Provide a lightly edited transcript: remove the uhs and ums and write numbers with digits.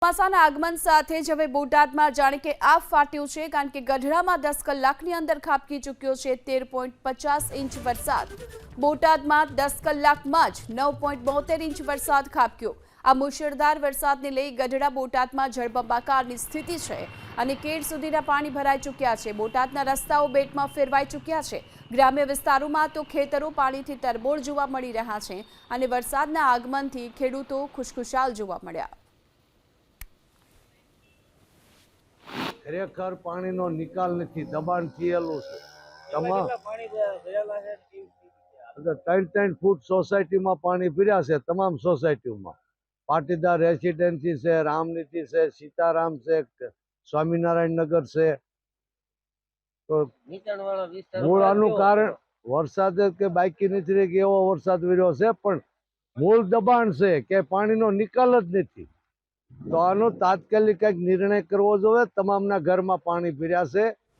ચોમાસાના આગમન સાથે જ હવે બોટાદમાં જાણે કે આફ ફાટ્યું છે, કારણ કે ગઢડામાં 10 કલાકની અંદર ખાબકી ચૂક્યો છે 13.50 ઇંચ વરસાદ। બોટાદમાં 10 કલાકમાં જ 9.72 ઇંચ વરસાદ ખાબક્યો। આ મુશળધાર વરસાદને લઈ ગઢડા બોટાદમાં જળબંબાકારની સ્થિતિ છે અને કેડ સુધીના પાણી ભરાઈ ચૂક્યા છે। બોટાદના રસ્તાઓ બેટમાં ફેરવાઈ ચૂક્યા છે। ગ્રામ્ય વિસ્તારોમાં તો ખેતરો પાણીથી તરબોળ જોવા મળી રહ્યા છે અને વરસાદના આગમનથી ખેડૂતો ખુશખુશાલ જોવા મળ્યા। ખરેખર પાણીનો નિકાલ નથી, દબાણ થયેલું છે। 3 ફૂટ સોસાયટીમાં પાણી ભર્યા છે। તમામ સોસાયટીમાં પાટીદાર રેસિડેન્સી છે, રામનીતિ છે, સીતારામ છે, સ્વામિનારાયણ નગર છે। તો મૂળ આનું કારણ વરસાદ કે બાકી નથી રહી કે એવો વરસાદ વર્યો છે, પણ મૂળ દબાણ છે કે પાણીનો નિકાલ જ નથી। તો આનો તાત્કાલિક કંઈક નિર્ણય કરવો જોઈએ। તમામના ઘરમાં પાણી ભર્યા છે।